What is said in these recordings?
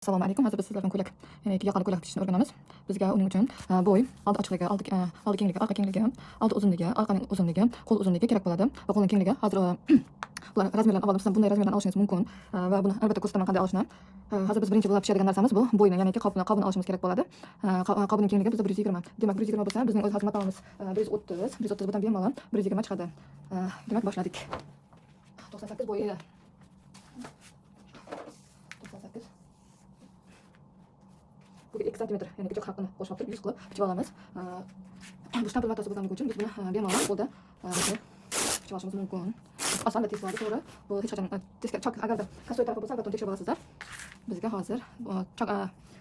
Assalomu alaykum. Hozir biz sizlar bilan ko'ylak, ya'ni yoqali ko'ylak tikishni o'rganamiz. Bizga uning uchun bo'y, old ochiqligi, oldi kengligi, orqa kengligi, oldi uzunligi, orqaning uzunligi, qo'l uzunligi kerak bo'ladi. Va qo'lning kengligi hozir bular razmerlarni olib, sizlar bunday razmerlarni olishingiz mumkin va buni albatta ko'rsataman qanday olishni. Hozir biz birinchi bo'lib pishadigan narsamiz bu bo'yni, ya'ni qobni olishimiz kerak bo'ladi. Qobning kengligi bizda 120. Demak, 120 bo'lsa, bizning o'z hozir matonimiz 130. 130 dan bemalol 120 chiqadi. Demak, boshladik. 98 bo'yi edi. 98. Buga 2 cm, ya'ni ko'choq haqqini qo'shib turib 100 qilib bichib olamiz. Bu shtampl matasi bo'lganligi uchun biz buni bemalol qo'lda bichib olishimiz mumkin. Oson va tez bo'ladi, to'g'ri. Bu hech qachon teskari chok agarda kasoy tarafi bo'lsa, albatta tekshirib olasizlar. Bizga hozir chok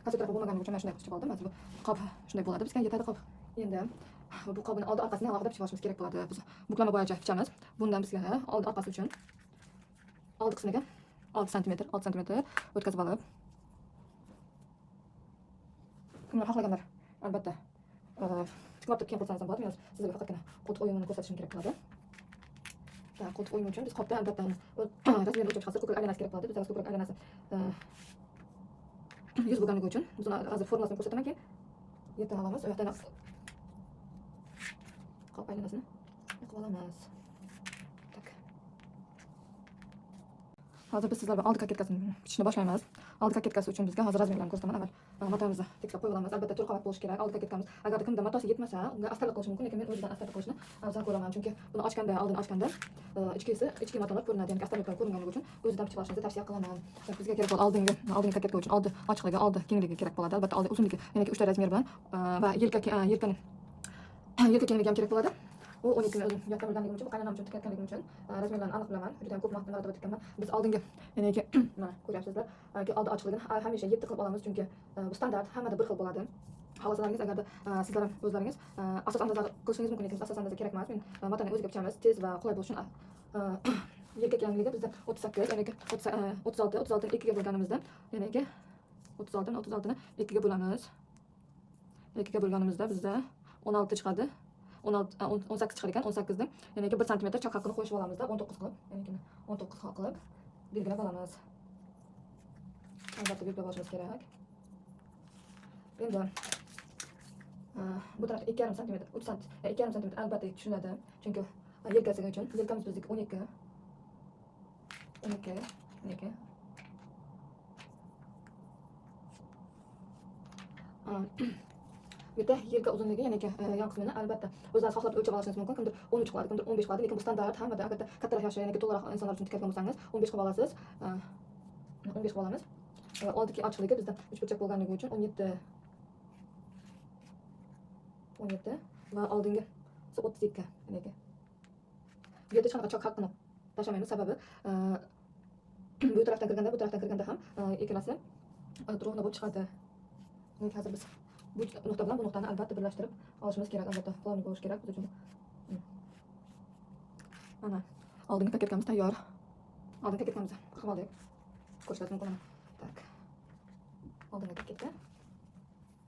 kasoy tarafi bo'lmaganligi uchun mana shunday bichib oldim. Mana bu qob shunday bo'ladi. Bizga yetadi qob. Endi bu qobni oldi orqasini alohida bichib olishimiz kerak bo'ladi. Biz buklama bo'yicha bichamiz. Bundan bizga oldi orqasi uchun oldi qismiga 6 cm o'tkazib olib, kimlar xohlaganlar albatta tikib keyin qilsangiz ham bo'ladi. Men sizlarga faqatgina qo'ltiq o'yinini ko'rsatishim kerak bo'ladi. Qo'ltiq o'yini uchun biz qopda albatta razmerni o'lchab chiqarsak, ko'krak aylanasi kerak bo'ladi. Bizga ko'krak aylanasi 100 bo'lganligi uchun biz uni hozir formulasini ko'rsataman, keyin yerdan olamiz. U yoqdan qop aylanasini qilib olamiz. Hozir biz sizlar bilan oldi kaketkasini bichishni boshlaymiz. Oldi kaketkasi uchun bizga hozir razmerlarni ko'rsataman. Avval matomizni tekstlab qo'yib olamiz. Albatta 4 qavat bo'lishi kerak. Oldi kaketkamiz agar kimda matosi yetmasa, unga astarlik qilish mumkin, lekin men o'zidan astarlik qilishni afzal ko'raman. Chunki buni oldin ochganda ichki matolar ko'rinadi, ya'ni astarliklar ko'ringanligi uchun o'zidan bichib olishni tavsiya qilaman. Bizga kerak bo'lgan oldingi kaketka uchun oldi ochiqligi, oldi kengligi kerak bo'ladi. Albatta oldi uzunligi, ya'ni 3 ta razmer bilan va yelka kengligi ham kerak bo'ladi. U 12 ni o'zim yoqdan bilganligim uchun, qaynonam uchun tikayotganligim uchun razmerlarni aniq bilaman. Juda ham ko'p marotaba tikkanman. Biz oldingi, ya'ni mana ko'ryapsizlar, oldi ochiqligini hamisha 7 qilib olamiz, chunki bu standart, hammada bir xil bo'ladi. Xohlasalaringiz agarda sizlar ham o'zlaringiz asos andoza qilishingiz mumkin, lekin asos andoza kerak emas. Men matoning o'ziga bichamiz, tez va qulay bo'lishi uchun yelka kengligi bizda 38, ya'ni 36 ni 2 ga bo'lganimizda, ya'ni 36 ni 2 ga bo'lamiz. 2 ga bo'lganimizda bizda 16 chiqadi. 18 chiqar ekan. 18 ni ya'ni 1 cm chok haqqini qo'shib olamizda, 19 qilib, ya'ni 19 qilib belgilab olamiz. Albatta belgilab olishimiz kerak. Endi bu tarafda 2,5 cm, 3 cm, 2,5 cm albatta tushunadi. Chunki yelkasiga uchun yelkamiz bizdagi 12. Bu yerda yelka uzunligi, ya'ni yon qismini albatta o'zingiz xohlab o'lchab olishingiz mumkin. Kimdir 13 qiladi, kimdir 15 qiladi, lekin bu standart. Hammada agarda kattaroq yoshi, ya'ni to'laroq insonlar uchun tikadigan bo'lsangiz 15 qilib olasiz. 15 qilib olamiz. Oldiki ochiqligi bizda 3 burchak bo'lganligi uchun 17 va oldingi 32, ya'ni bu yerda hech qanaqa chok haqqini tashlamaymiz. Sababi bu tarafdan kirganda ham ikkalasi rovna bo'lib chiqadi. Hozir biz bu nuqta bilan bu nuqtani albatta birlashtirib olishimiz kerak. Albatta plovni bo'lishi kerak biz uchun. Mana oldingi kaketkamiz tayyor. Oldingi kaketkamizni qilib oldik. Ko'rsatish mumkin. Tak. Oldingi kaketka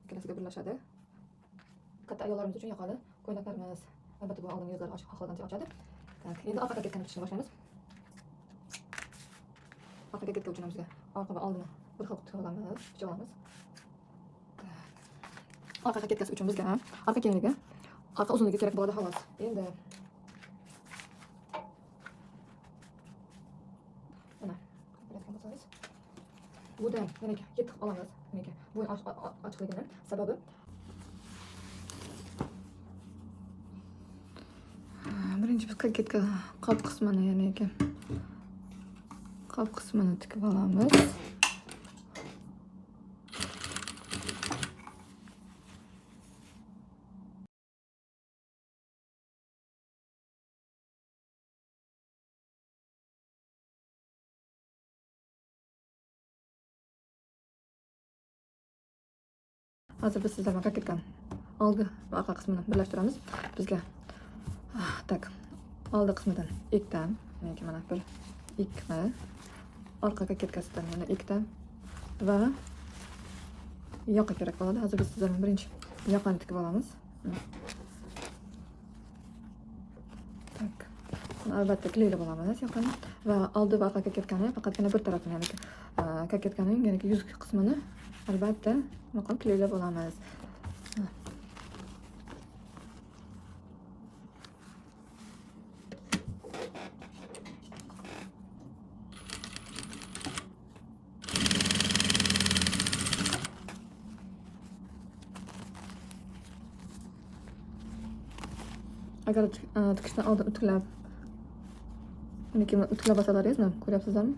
ikkalasiga birlashadi. Katta ayollarimiz uchun yoqali ko'ylaklarimiz. Albatta bu oldingi yuzlari xohlagancha ochadi. Tak. Endi orqa kaketkani bichishni boshlaymiz. Orqa kaketka uchun bizga orqa va oldini bir xil qilib olamiz, bichib olamiz. Orqa kaketkasi uchun bizga orqa kengligi, orqa uzunligi kerak bo'ladi xolos. Endi mana ko'rayotgan bo'lsangiz, budan yana 7 qilib olamiz. Ya'ni bo'yin ochiqligini sababi birinchi biz kaketka qob qismini, ya'ni qob qismini tikib olamiz. Hozir biz sizlar bilan kaketkani oldi va orqa qismini birlashtiramiz. Bizga tak oldi qismidan 2 ta, ya'ni mana bir 2 orqa kaketkasidan yana 2 ta va yoqa kerak bo'ladi. Hozir biz sizlar bilan birinchi yoqani tikib olamiz. Tak. Albatta kleyib olamiz yoqani va oldi va orqa kaketkani faqatgina bir tarafini, ya'ni kaketkaning ya'ni yuz qismini albatta muqim kleyib olamiz. Agar tikishdan oldin utiklab utkilab olsalaringiz, ko'ryapsizlarmi?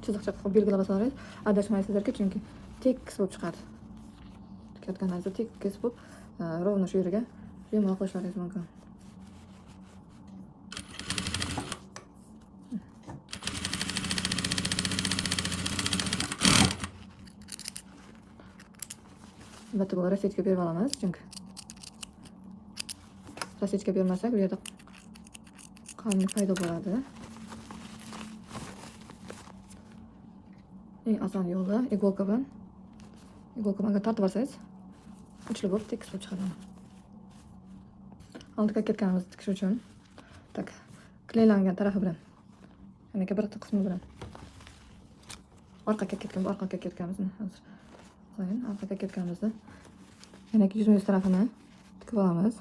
Chiziqcha qilib belgilab olsalaringiz adashmaysizlarki, chunki tekis bo'lib chiqadi. Tikayotganingizda tekis bo'lib, rovno shu yeriga bemalol qilishlaringiz mumkin. Albatta bu rasechka berib olamiz, chunki rasechka bermasak, bu yerda qalin paydo bo'ladi. Eng oson yo'li iголка bilan agar tortib olsangiz, uchli bo'lib tekis bo'lib chiqadi. Oldi kaketkanimizni tikish uchun tak kleylangan tarafi bilan, ya'ni bir qismi bilan orqa kaketkamizni hozir qo'ying. Orqa kaketkamizni ya'ni yuz tarafini tikib olamiz.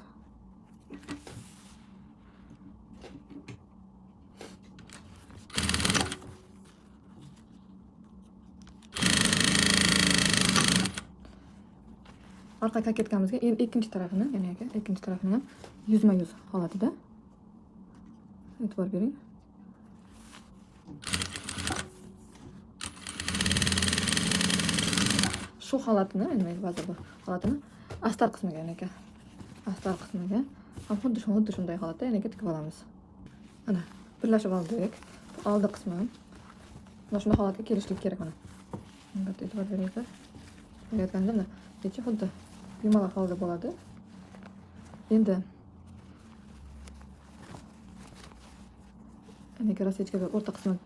Orqa kaketkamizga ikkinchi tarafini, ya'ni ikkinchi tarafini ham yuzma-yuz holatida e'tibor bering. Shu holatini, ya'ni ba'zi bu holatini astar qismiga, ya'ni astar qismiga ham xuddi shunday holatda ya'ni tikib olamiz. Mana birlashib oldik. Oldi qismi mana shunday holatga kelishlik kerak mana. Albatta e'tibor beringlar. Bo'layotganda kecha xuddi yumaloq holda bo'ladi. Endi rasechka o'rta qismini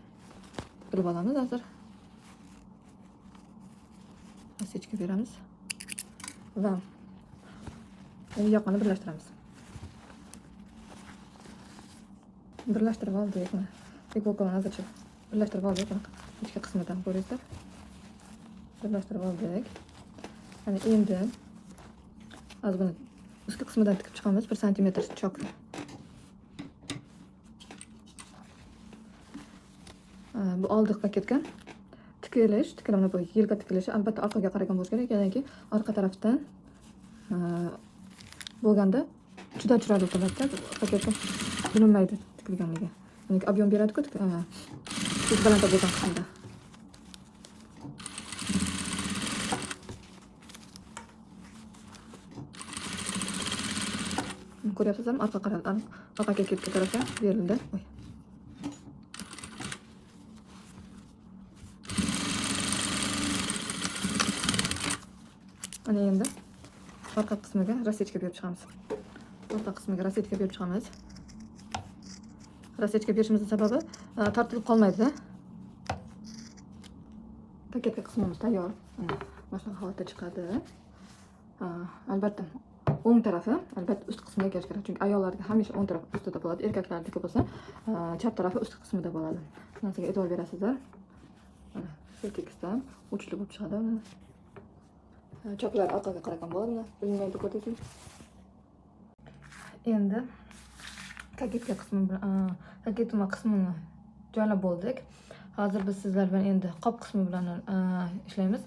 qilib olamiz hozir. Rasechka beramiz va yoqani birlashtiramiz. Birlashtirib oldik. iголкani hozircha birlashtirib oldik. Ichki qismidan ko'ringizlar. Birlashtirib oldik. Ya'ni endi az buni ustki qismidan tikib chiqamiz 1 santimetr chok. Bu oldi paketgan tikilamni bu yelka tikilishi albatta orqaga qaragan bo'lishi kerak, ya'ni orqa tarafdan bo'lganda juda chiroyli bo'ladi. Paketga bilinmaydi tikilganligi. Ya'ni ob'yom beradi-ku, baland bo'lgan qismda. Ko'ryapsizlarmi? Orqa kaketka tarafga berildi. Ana endi orqa qismiga rasechka berib chiqamiz. Orqa qismiga rasechka berib chiqamiz. Rasechka berishimizning sababi tortilib qolmaydi. Paketka qismimiz tayyor. Mana shu holatda chiqadi. Albatta o'ng tarafi albatta ust qismiga kelish kerak, chunki ayollarga hamisha o'ng taraf ustida bo'ladi, erkaklardagi bo'lsa chap tarafi ust qismida bo'ladi. Bu narsaga e'tibor berasizlar. Mana shu tekisdan uchli bo'lib chiqadi. Chaplar orqaga qaragan bo'ladi. Bilmaydi ko'rdingizmi? Endi kaketka qismini joylab bo'ldik. Hozir biz sizlar bilan endi qop qismi bilan ishlaymiz.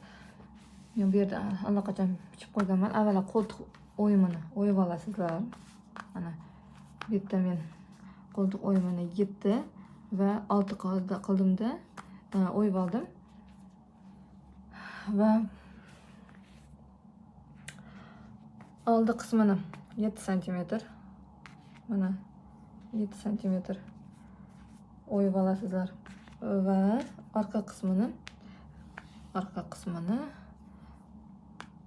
Men bu yerda allaqachon bichib qo'yganman. Avvalo qo'ltiq o'yimini o'yib olasizlar. Mana bu yerda men qo'ltiq o'yimini 7 va 6 qildimda o'yib oldim. Va oldi qismini 7 santimetr, mana 7 santimetr o'yib olasizlar va orqa qismini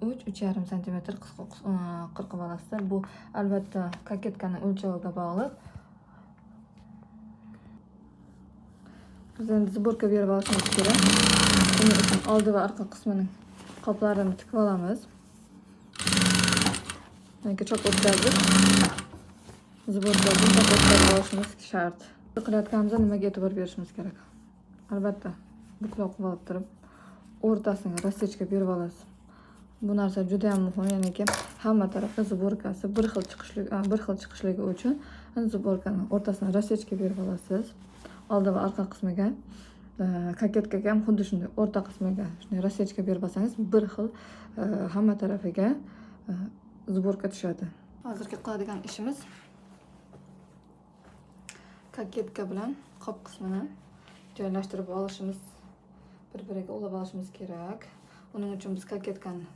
3-3,5 santimetr qirqib olasizlar. Bu albatta kaketkani o'lchoviga bog'liq. Biz endi zborka berib olishimiz kerak. Buning uchun oldi va orqa qismining qoplarini tikib olamiz. Chok o'tkazib zborka bilan chok o'tkazib olishimiz shart. qilayotganimizda nimaga e'tibor berishimiz kerak? Albatta, buklab qilib turib, o'rtasiga rassechka berib olasiz. Bu narsa juda ham muhim, ya'niki hamma tarafda zborkasi bir xil chiqishligi uchun zborkani o'rtasidan rassechka berib olasiz. Oldi va orqa qismiga, kaketkaga ham xuddi shunday o'rta qismiga shunday rassechka berib olsangiz, bir xil hamma tarafiga zborka tushadi. Hozirgi qiladigan ishimiz kaketka bilan qop qismini joylashtirib olishimiz, bir-biriga ulab olishimiz kerak. Uning uchun biz kaketkani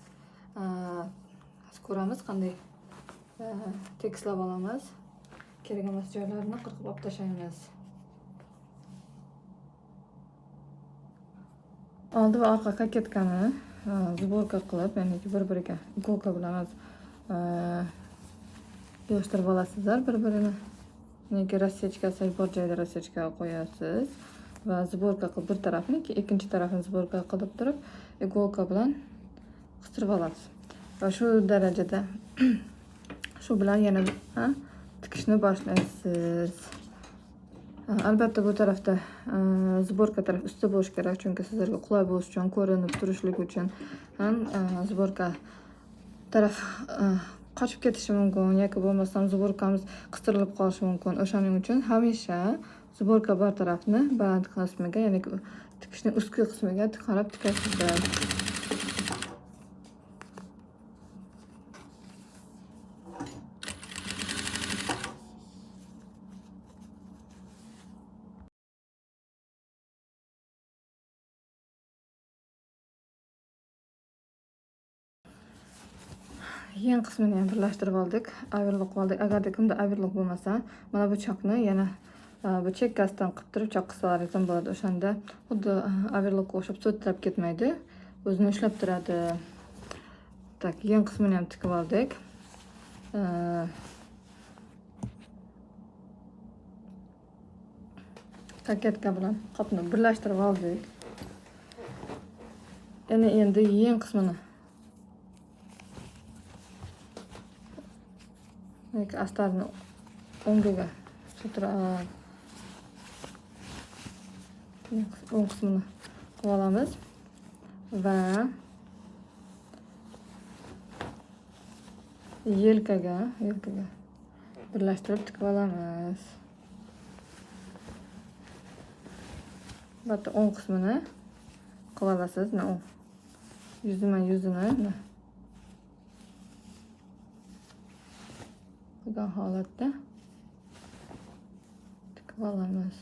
ko'ramiz, qanday tekislab olamiz. Kerak emas joylarini qirqib olib tashlaymiz. Oldi va orqa kaketkani zborka qilib, ya'ni bir-biriga iголка bilan yig'ishtirib olasizlar bir-birini. Ya'ni rassechkasi bor joyda rassechka qo'yasiz va zborka qilib bir tarafini, ikkinchi tarafini zborka qilib turib, iголка bilan qistirib olasiz. Va shu darajada shu bilan yana tikishni boshlaysiz. Albatta bu tarafda zborka taraf ustida bo'lishi kerak, chunki sizlarga qulay bo'lish uchun, ko'rinib turishligi uchun ham zborka taraf qochib ketishi mumkin yoki bo'lmasam zborkamiz qistirilib qolishi mumkin. O'shaning uchun hamisha zborka bor tarafni baland qismiga, ya'ni tikishning ustki qismiga qarab tikasizlar. Yen qismini ham birlashtirib oldik, overlock oldik. Agarda kimda overlock bo'lmasa, mana bu choqni yana bu chekkasidan qilib turib choq qilsalaringiz ham bo'ladi. O'shanda xuddi overlockga o'xshab so'tlab ketmaydi, o'zini ushlab turadi. Tak, yen qismini ham tikib oldik. Kaketka bilan qopni birlashtirib oldik. Endi yen qismini astarni o'ngiga o'ng qismini qilib olamiz va yelkaga birlashtirib tikib olamiz. Albatta o'ng qismini qilib olasiz, yuzini bu holatda tikib olamiz.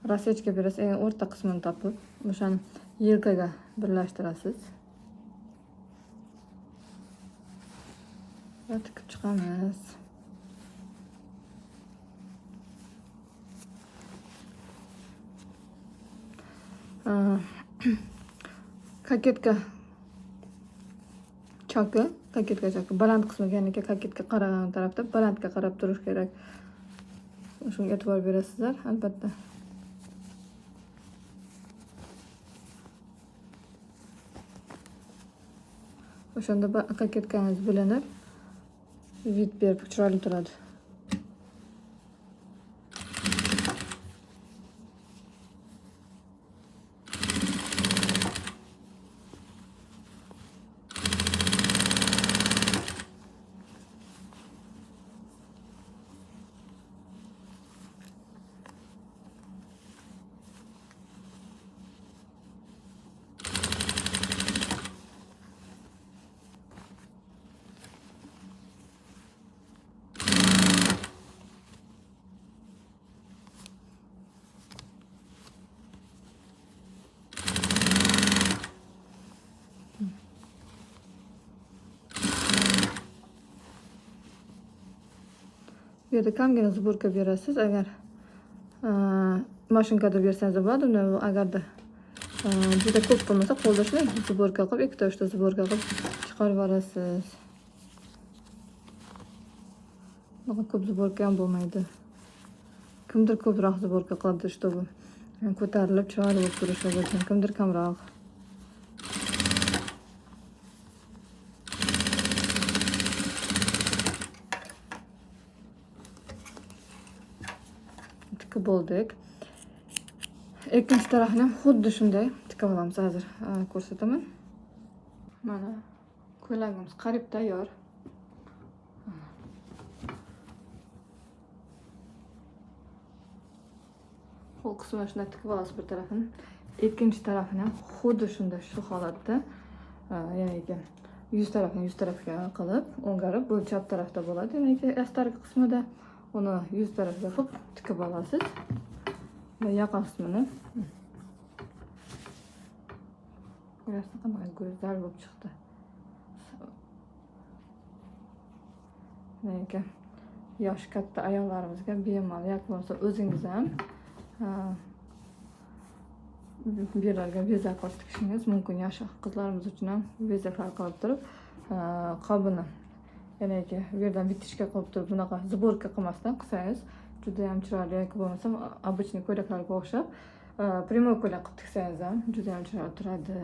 Rassechka berasiz, eng o'rta qismini topib, o'shani yelkaga birlashtirasiz va tikib chiqamiz. Kaketka choki baland qismiga, ya'ni kaketka qaragan tarafda balandga qarab turish kerak. Shunga e'tibor berasizlar, albatta. O'shanda kaketkangiz bilinib, vid berib chiroyli turadi. Bu yerda kamgina zborka berasiz. Agar mashinkada bersangiz bo'ladi. Agarda juda ko'p bo'lmasa, qo'lda shunday zborka qilib, ikkita uchta zborka qilib chiqarib yuborasiz. Ko'p zborka ham bo'lmaydi. Kimdir ko'proq zborka qiladi, чтобы ko'tarilib chiroyli bo'lib turishi uchun, kimdir kamroq. tikib bo'ldik. Ikkinchi tarafini ham xuddi shunday tikib olamiz. Hozir ko'rsataman. Mana ko'ylagimiz qariyb tayyor. Qo'l qismini shunday tikib olasiz bir tarafini. Ikkinchi tarafini ham xuddi shunday shu holatda, ya'ni yuz tarafini yuz tarafga qilib, o'ngarib, bu chap tarafda bo'ladi. Ya'ni astarki qismida uni yuz tarafga qilib tikib olasiz. Va yoqan qismini ko'rasiz, qanday go'zal bo'lib chiqdi. Ya'ni yosh katta ayollarimizga bemalol yoki bo'lmasa o'zingiz ham bu yerlarga bezaklar tikishingiz mumkin. Yosh qizlarimiz uchun ham bezaklar qilib turib, qobini, ya'ni bu yerdan bitishga qilib turib, bunaqa zborka qilmasdan qilsangiz juda ham chiroyli, yoki bo'lmasa obычный ko'ylaklarga o'xshab primoy ko'ylak qilib tiksangiz ham juda ham chiroyli turadi.